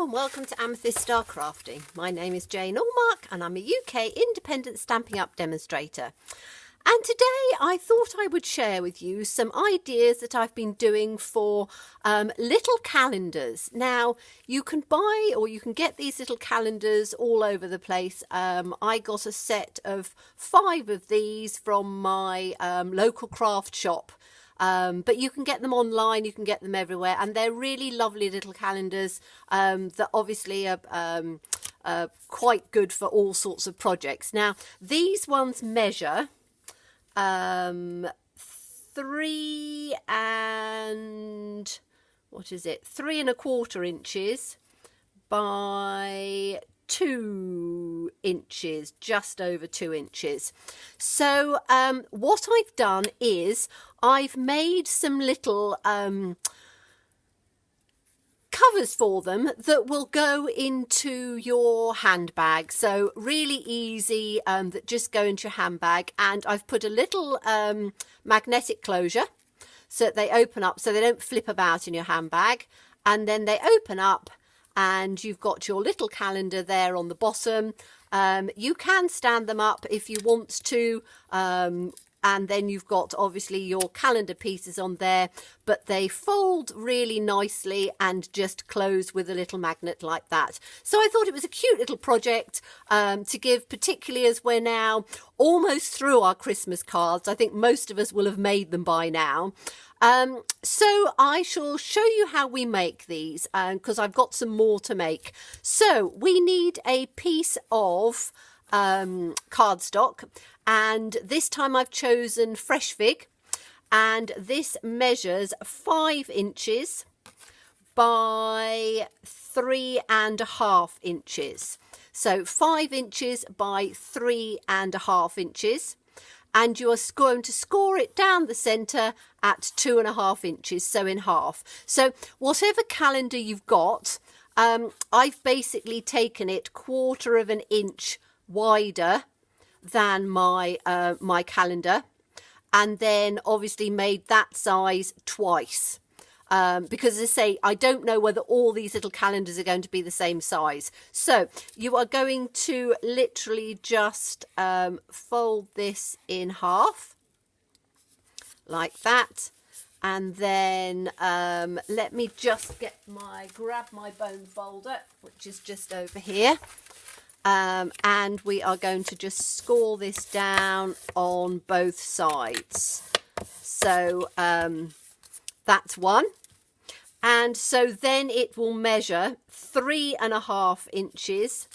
Hello and welcome to Amethyst Star Crafting. My name is Jane Allmark and I'm a UK independent Stampin' Up demonstrator. And today I thought I would share with you some ideas that I've been doing for little calendars. Now, you can buy or you can get these little calendars all over the place. I got a set of 5 of these from my local craft shop. But you can get them online, you can get them everywhere, and they're really lovely little calendars that obviously are quite good for all sorts of projects. Now, these ones measure 3 and 3¼ inches by 2 inches, just over 2 inches. So what I've done is I've made some little covers for them that will go into your handbag. So really easy, that just go into your handbag. And I've put a little magnetic closure so that they open up so they don't flip about in your handbag. And then they open up and you've got your little calendar there on the bottom. You can stand them up if you want to, and then you've got obviously your calendar pieces on there, but they fold really nicely and just close with a little magnet like that. So I thought it was a cute little project to give, particularly as we're now almost through our Christmas cards. I think most of us will have made them by now. So I shall show you how we make these because I've got some more to make. So we need a piece of cardstock, and this time I've chosen fresh fig, and this measures 5 inches by 3½ inches. So 5 inches by 3½ inches. And you are going to score it down the centre at 2½ inches, so in half. So whatever calendar you've got, I've basically taken it 1/4 inch wider than my my calendar, and then obviously made that size twice. Because as I say, I don't know whether all these little calendars are going to be the same size. So you are going to literally just fold this in half like that. And then let me just grab my bone folder, which is just over here. And we are going to just score this down on both sides. So that's one. And so then it will measure 3½ inches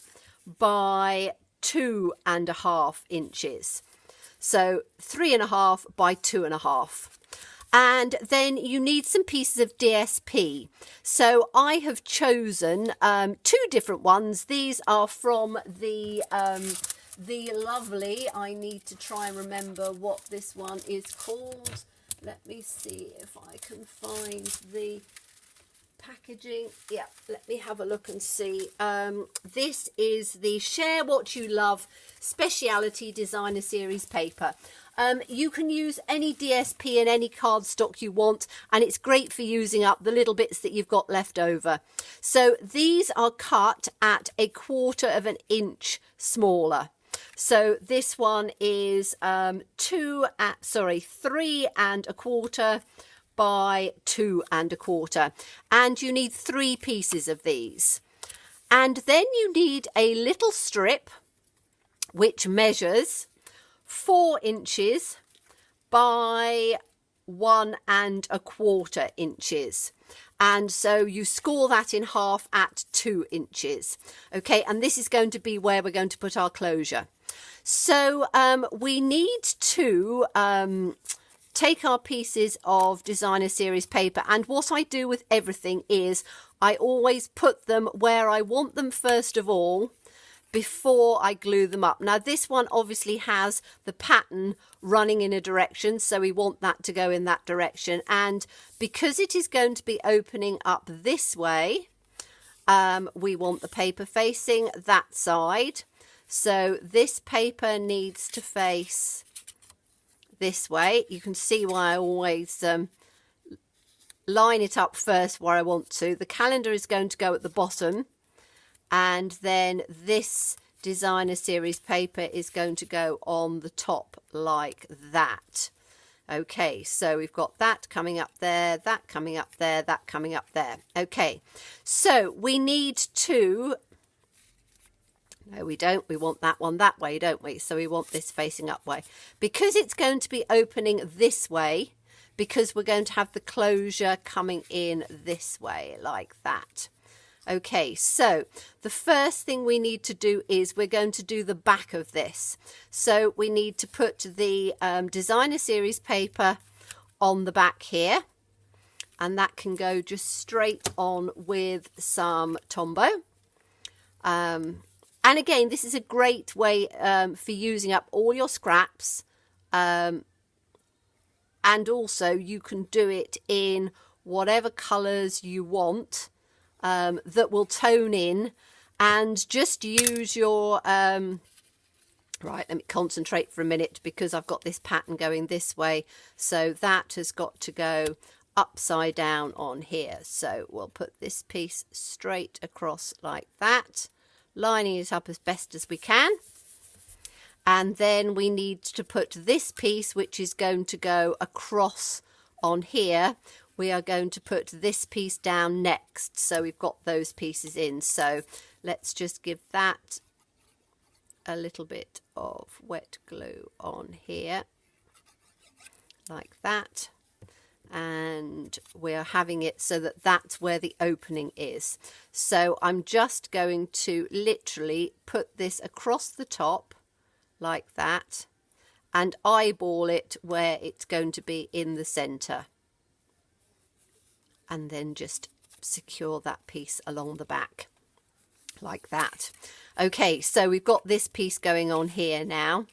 by 2½ inches. So 3½ by 2½. And then you need some pieces of DSP. So I have chosen 2 different ones. These are from the lovely, I need to try and remember what this one is called. Let me see if I can find the packaging. Yeah, let me have a look and see. This is the Share What You Love Speciality Designer Series paper. You can use any DSP and any cardstock you want, and it's great for using up the little bits that you've got left over. So these are cut at 1/4 inch smaller. So this one is 3¼ by 2¼ and you need 3 pieces of these. And then you need a little strip which measures 4 inches by 1¼ inches. And so you score that in half at 2 inches. Okay, and this is going to be where we're going to put our closure. So we need to take our pieces of designer series paper, and what I do with everything is I always put them where I want them first of all before I glue them up. Now this one obviously has the pattern running in a direction, so we want that to go in that direction, and because it is going to be opening up this way, we want the paper facing that side. So this paper needs to face this way. You can see why I always line it up first where I want to. The calendar is going to go at the bottom, and then this designer series paper is going to go on the top like that. Okay, so we've got that coming up there, that coming up there, that coming up there. Okay, so we need to, no we don't, we want that one that way, don't we? So we want this facing up way. Because it's going to be opening this way, because we're going to have the closure coming in this way, like that. Okay, so the first thing we need to do is we're going to do the back of this. So we need to put the designer series paper on the back here, and that can go just straight on with some Tombow. And again, this is a great way for using up all your scraps, and also you can do it in whatever colours you want. That will tone in, and just use your right, let me concentrate for a minute because I've got this pattern going this way, so that has got to go upside down on here. So we'll put this piece straight across like that, lining it up as best as we can, and then we need to put this piece, which is going to go across on here. We are going to put this piece down next, so we've got those pieces in. So let's just give that a little bit of wet glue on here, like that. And we're having it so that that's where the opening is. So I'm just going to literally put this across the top, like that, and eyeball it where it's going to be in the centre. And then just secure that piece along the back like that. Okay, so we've got this piece going on here now.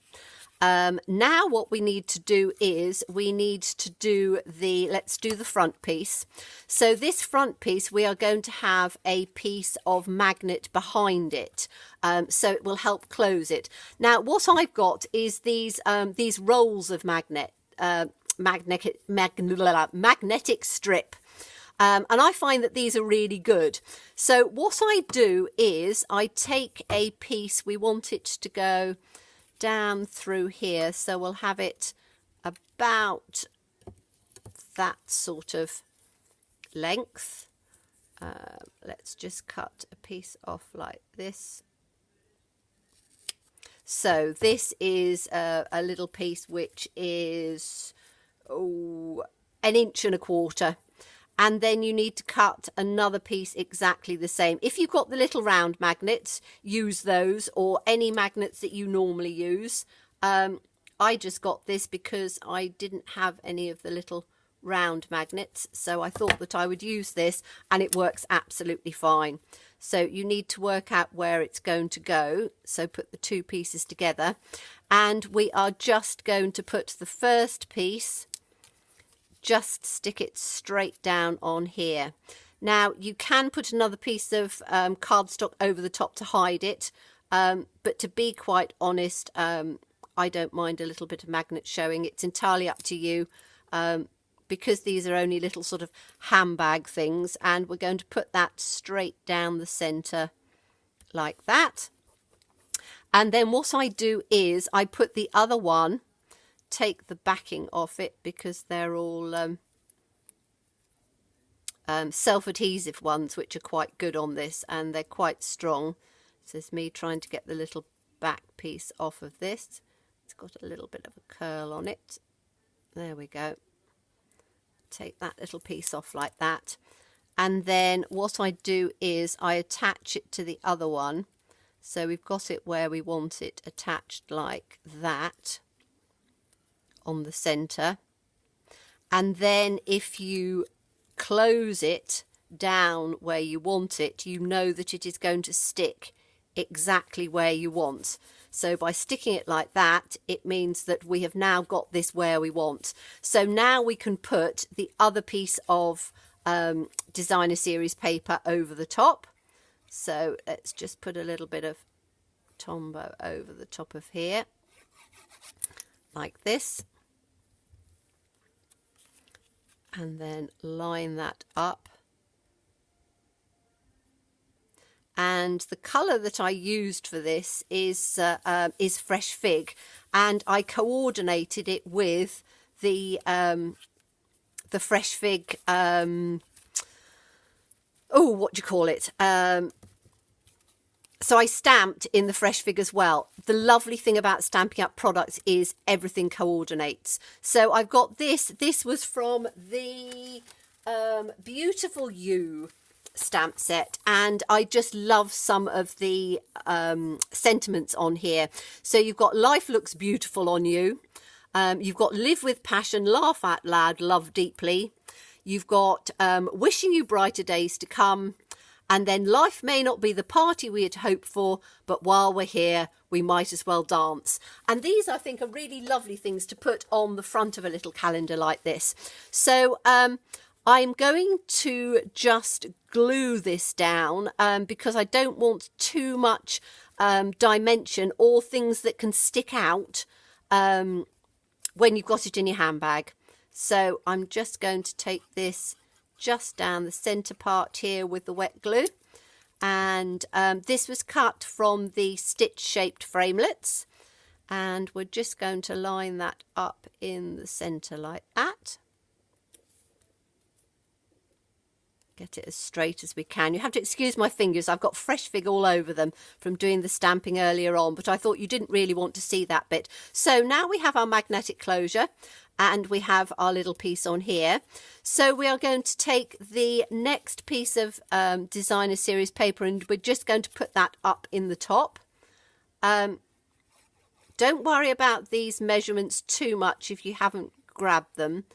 Now what we need to do is we need to do let's do the front piece. So this front piece, we are going to have a piece of magnet behind it, so it will help close it. Now what I've got is these rolls of magnetic strip. And I find that these are really good. So what I do is I take a piece, we want it to go down through here, so we'll have it about that sort of length. Let's just cut a piece off like this. So this is a little piece which is 1.25 inches. And then you need to cut another piece exactly the same. If you've got the little round magnets, use those, or any magnets that you normally use. I just got this because I didn't have any of the little round magnets, so I thought that I would use this, and it works absolutely fine. So you need to work out where it's going to go. So put the two pieces together, and we are just going to put the first piece, just stick it straight down on here. Now you can put another piece of cardstock over the top to hide it, but to be quite honest, I don't mind a little bit of magnet showing. It's entirely up to you, because these are only little sort of handbag things, and we're going to put that straight down the centre like that. And then what I do is I put the other one, take the backing off it because they're all self-adhesive ones, which are quite good on this, and they're quite strong. This is me trying to get the little back piece off of this. It's got a little bit of a curl on it. There we go. Take that little piece off like that, and then what I do is I attach it to the other one, so we've got it where we want it attached like that on the center. And then if you close it down where you want it, you know that it is going to stick exactly where you want. So by sticking it like that, it means that we have now got this where we want. So now we can put the other piece of designer series paper over the top. So let's just put a little bit of Tombow over the top of here like this, and then line that up. And and the colour that I used for this is Fresh Fig, and I coordinated it with the Fresh Fig. What do you call it? So I stamped in the Fresh Fig as well. The lovely thing about Stampin' Up products is everything coordinates. So I've got this. This was from the Beautiful You stamp set, and I just love some of the sentiments on here. So you've got Life Looks Beautiful on You. You've got Live with Passion, Laugh Out Loud, Love Deeply. You've got Wishing You Brighter Days to Come. And then Life May Not Be the Party we had hoped for, but while we're here, we might as well dance. And these, I think, are really lovely things to put on the front of a little calendar like this. So I'm going to just glue this down because I don't want too much dimension or things that can stick out when you've got it in your handbag. So I'm just going to take this just down the centre part here with the wet glue, and this was cut from the stitch shaped framelits, and we're just going to line that up in the centre like that. Get it as straight as we can. You have to excuse my fingers, I've got Fresh Fig all over them from doing the stamping earlier on, but I thought you didn't really want to see that bit. So now we have our magnetic closure, and we have our little piece on here. So we are going to take the next piece of designer series paper, and we're just going to put that up in the top. Don't worry about these measurements too much if you haven't grabbed them,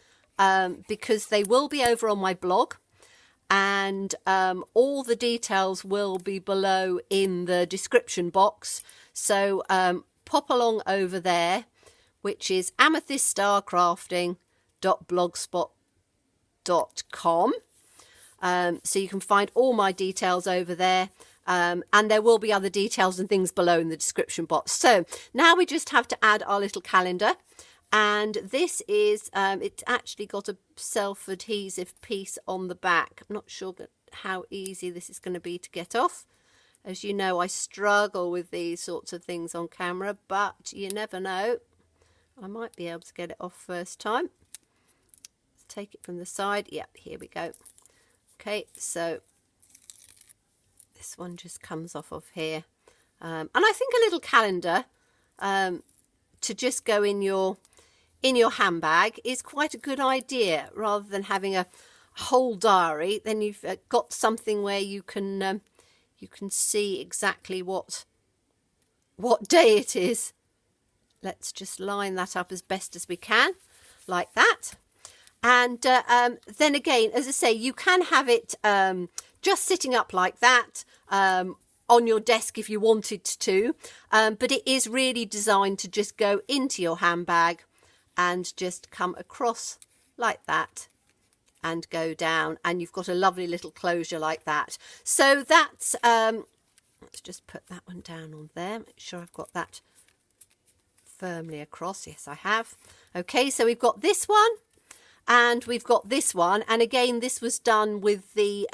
because they will be over on my blog, and all the details will be below in the description box. So pop along over there, which is amethyststarcrafting.blogspot.com. So you can find all my details over there, and there will be other details and things below in the description box. So now we just have to add our little calendar, and this is it's actually got a self-adhesive piece on the back. I'm not sure how easy this is going to be to get off. As you know, I struggle with these sorts of things on camera, but you never know. I might be able to get it off first time. Let's take it from the side. Yep, here we go. Okay, so this one just comes off of here. And I think a little calendar to just go in your handbag is quite a good idea, rather than having a whole diary. Then you've got something where you can see exactly what day it is. Let's just line that up as best as we can, like that. And then again, as I say, you can have it just sitting up like that on your desk if you wanted to, but it is really designed to just go into your handbag and just come across like that and go down, and you've got a lovely little closure like that. So that's, let's just put that one down on there, make sure I've got that firmly across. Yes, I have. Okay, so we've got this one and we've got this one, and again this was done with the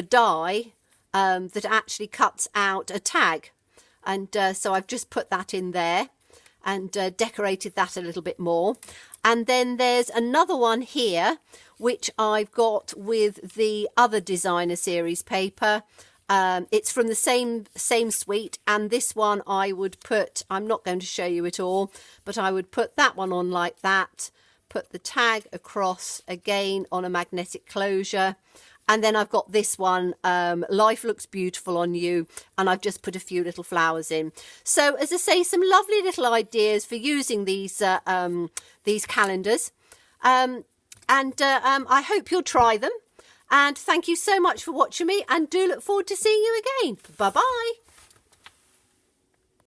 die that actually cuts out a tag, and so I've just put that in there and decorated that a little bit more. And then there's another one here which I've got with the other designer series paper. It's from the same suite, and this one I would put, I'm not going to show you it all, but I would put that one on like that, put the tag across again on a magnetic closure, and then I've got this one, Life Looks Beautiful on You, and I've just put a few little flowers in. So as I say, some lovely little ideas for using these calendars, and I hope you'll try them. And thank you so much for watching me, and do look forward to seeing you again. Bye-bye.